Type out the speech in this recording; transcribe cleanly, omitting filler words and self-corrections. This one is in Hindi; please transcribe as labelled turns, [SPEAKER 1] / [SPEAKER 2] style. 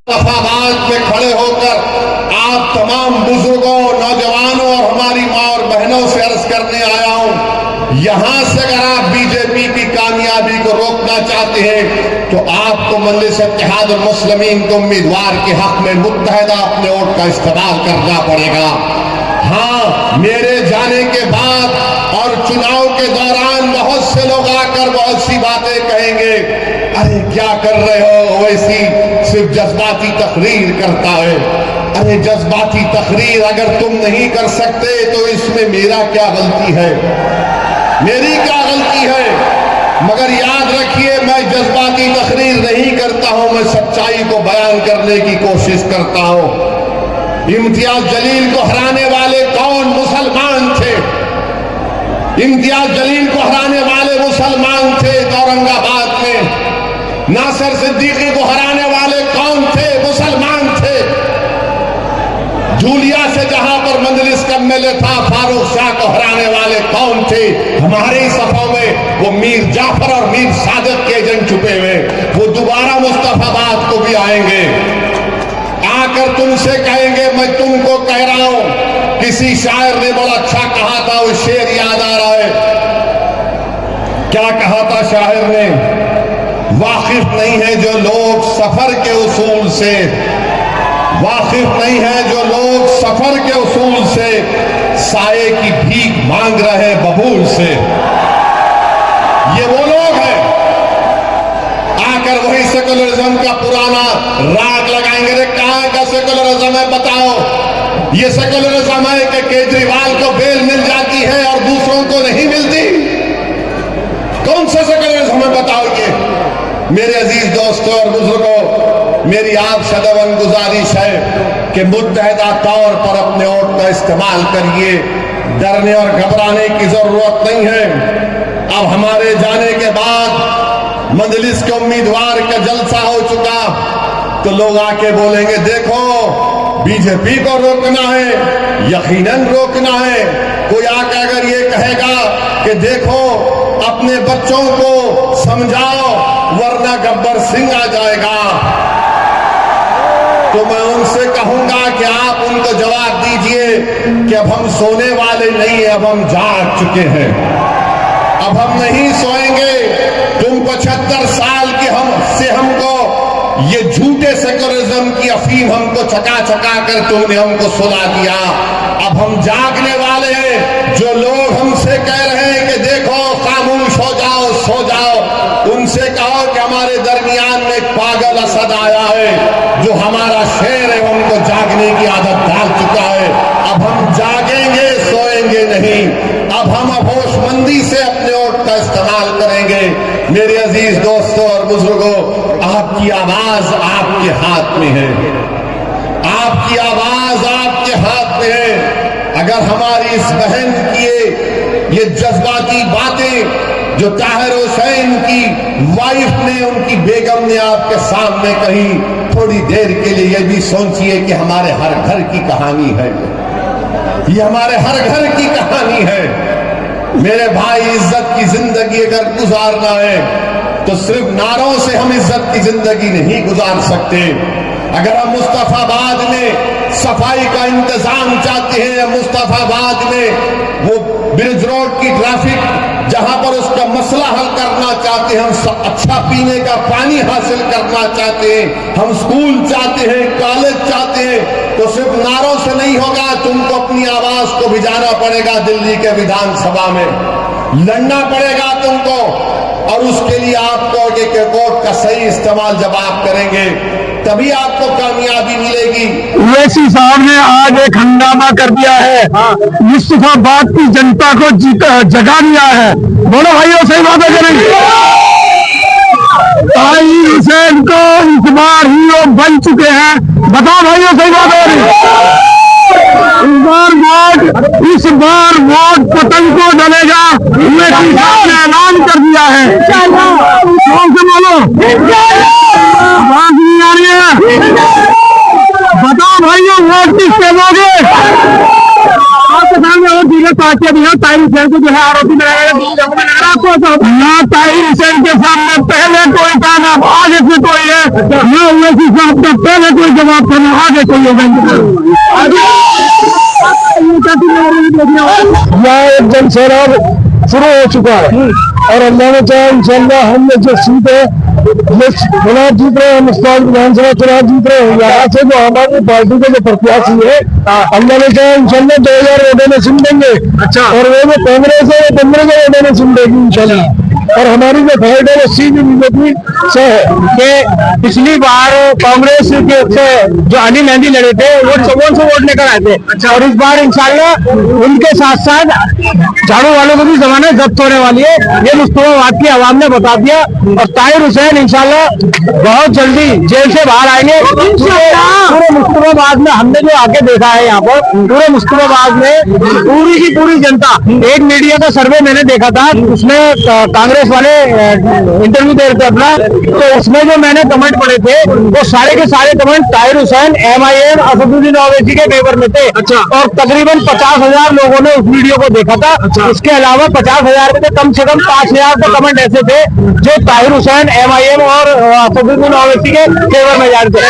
[SPEAKER 1] मुस्तफाबाद में खड़े होकर आप तमाम बुजुर्गों, नौजवानों और हमारी माँ और बहनों से अर्ज करने आया हूं, यहां से अगर आप बीजेपी की कामयाबी को रोकना चाहते हैं तो आपको मजलिस इत्तेहाद मुस्लिमीन के उम्मीदवार के हक में मुत्तहदा अपने वोट का इस्तेमाल करना पड़ेगा। हाँ, मेरे जाने के बाद और चुनाव के दौरान बहुत से लोग आकर बहुत सी बातें कहेंगे, अरे क्या कर रहे हो, वैसी सिर्फ जज्बाती तकरीर करता है। अरे जज्बाती तकरीर अगर तुम नहीं कर सकते तो इसमें मेरा क्या गलती है, मेरी क्या गलती है? मगर याद रखिए, मैं जज्बाती तकरीर नहीं करता हूं, मैं सच्चाई को बयान करने की कोशिश करता हूं। इम्तियाज जलील को हराने वाले कौन मुसलमान थे? इम्तियाज जलील को हराने वाले मुसलमान थे औरंगाबाद में। नासिर सिद्दीकी को हराने वाले कौन थे? मुसलमान थे। जूलिया से जहां पर मजलिस का एमएलए था, फारूक शाह को हराने वाले कौन थे? हमारे ही सफों में वो मीर जाफर और मीर सादिक के एजेंट छुपे हुए, वो दोबारा मुस्तफाबाद को भी आएंगे, आकर तुमसे कहेंगे मैं तुमको कह रहा हूं। किसी शायर ने बड़ा अच्छा कहा था, वो शेर याद आ रहा है, क्या कहा था शायर ने? वाकिफ नहीं है जो लोग सफर के उसूल से, वाकिफ नहीं है जो लोग सफर के उसूल से, साये की भीख मांग रहे बबूल से। ये वो लोग हैं आकर वही सेकुलरिज्म का पुराना राग लगाएंगे। रे कहां का सेकुलरिज्म है बताओ? ये सेकुलरिज्म है कि केजरीवाल को बेल मिल जाती है और दूसरों को नहीं मिलती? कौन सा सेकुलरिज्म है बताओगे? मेरे अजीज दोस्तों और बुजुर्गों, मेरी आप सदैवन गुजारिश है कि मुत्तहदा तौर पर अपने वोट का इस्तेमाल करिए। डरने और घबराने की जरूरत नहीं है। अब हमारे जाने के बाद मजलिस के उम्मीदवार का जलसा हो चुका तो लोग आके बोलेंगे देखो बीजेपी को रोकना है, यकीनन रोकना है। कोई आकर अगर ये कहेगा कि देखो अपने बच्चों को समझाओ वरना गब्बर सिंह आ जाएगा, तो मैं उनसे कहूंगा कि आप उनको जवाब दीजिए कि अब हम सोने वाले नहीं है, अब हम जाग चुके हैं, अब हम नहीं सोएंगे। तुम 75 साल के हमको ये झूठे सेकुलरिज्म की अफीम हमको चका चका कर तुमने हमको सुला दिया। अब हम जागने वाले हैं। जो लोग हमसे कह रहे हैं कि देखो खामोश हो जाओ, सो जाओ, उनसे कहो कि हमारे दरमियान में एक पागल असद आया है जो हमारा शेर है, हमको जागने की आदत डाल चुका है। अब हम जागेंगे, सोएंगे नहीं। अब हम होशमंदी से अपने वोट का इस्तेमाल करेंगे। मेरे अजीज दोस्तों और बुजुर्गों, आपकी आवाज आपके हाथ में है, आपकी आवाज आपके हाथ में है। अगर हमारी इस बहन की ये जज्बाती बातें जो ताहिर हुसैन की वाइफ ने, उनकी बेगम ने आपके सामने कही, थोड़ी देर के लिए ये भी सोचिए कि हमारे हर घर की कहानी है, ये हमारे हर घर की कहानी है। मेरे भाई, इज्जत की जिंदगी अगर गुजारना है तो सिर्फ नारों से हम इज्जत की जिंदगी नहीं गुजार सकते। अगर हम मुस्तफाबाद में सफाई का इंतजाम चाहते हैं, मुस्तफाबाद में वो ब्रिज रोड की ट्रैफिक जहां पर उसका मसला हल करना चाहते हैं, हम अच्छा पीने का पानी हासिल करना चाहते हैं, हम स्कूल चाहते हैं, कॉलेज चाहते हैं, तो सिर्फ नारों से नहीं होगा। तुमको अपनी आवाज को भिजाना पड़ेगा, दिल्ली के विधानसभा में लड़ना पड़ेगा तुमको, और उसके लिए आपको एक वोट का सही इस्तेमाल जब आप करेंगे तभी आपको कामयाबी मिलेगी।
[SPEAKER 2] ओवैसी साहब ने आज एक हंगामा कर दिया है, मुस्तफाबाद की जनता को जगा दिया है। बोलो भाइयों, सही बात करेंगे। ताहिर हुसैन को इस बार हीरो बन चुके हैं। बताओ भाइयों, सही बात है। इस बार वोट पतंग को डलेगा। ओवैसी साहब ने ऐलान कर दिया है। बोलो, आवाज नहीं आ रही है। बताओ भाइयों, वोट किसके दोगे? आपके सामने और दीगर पार्टियां भी हैं। ताहिर हुसैन को जो है आरोपी बनाया गया। ताहिर हुसैन के सामने पहले कोई था ना अब आगे से कोई है मैं ओवैसी साहब का पहले कोई जवाब करना आगे कोई होगा यहाँ एक जन सैलाब शुरू हो चुका है और अल्लाह ने चाहे इंशाल्लाह हमने जो सीट है ये चुनाव जीत रहे हैं, मुस्ताद विधानसभा चुनाव जीत रहे हैं। यहाँ से जो हमारी पार्टी के जो प्रत्याशी है अल्लाह ने चाहे इंशाल्लाह 2000 वोटों में सुन देंगे। अच्छा, और वो जो कांग्रेस है वो 15 वोटों में सुन देगी इंशाल्लाह। और हमारी जो फाइट है वो सीधी बीजेपी से है कि पिछली बार कांग्रेस के से जो अली मेहंदी लड़े थे वो 5400 वोट लेकर आए थे। अच्छा, और इस बार इंशाल्लाह उनके साथ साथ झाड़ू वालों को भी जमानत जब्त होने वाली है। ये मुस्तफाबाद की आवाम ने बता दिया और ताहिर हुसैन इंशाल्लाह बहुत जल्दी जेल से बाहर आएंगे। पूरे मुस्तफाबाद में हमने जो आके देखा है यहाँ पर पूरे मुस्तफाबाद में पूरी की पूरी जनता, एक मीडिया का सर्वे मैंने देखा था उसमें कांग्रेस वाले इंटरव्यू दे रहे थे अपना, तो उसमें जो मैंने कमेंट पढ़े थे वो सारे के सारे कमेंट ताहिर हुसैन MIM असदुद्दीन ओवैसी के फेवर में थे। अच्छा, और तकरीबन 50,000 लोगों ने उस वीडियो को देखा था। अच्छा, उसके अलावा 50,000 में से कम 5,000 तो कमेंट ऐसे थे जो ताहिर हुसैन MIM और असदुद्दीन ओवैसी के फेवर में जा रहे थे।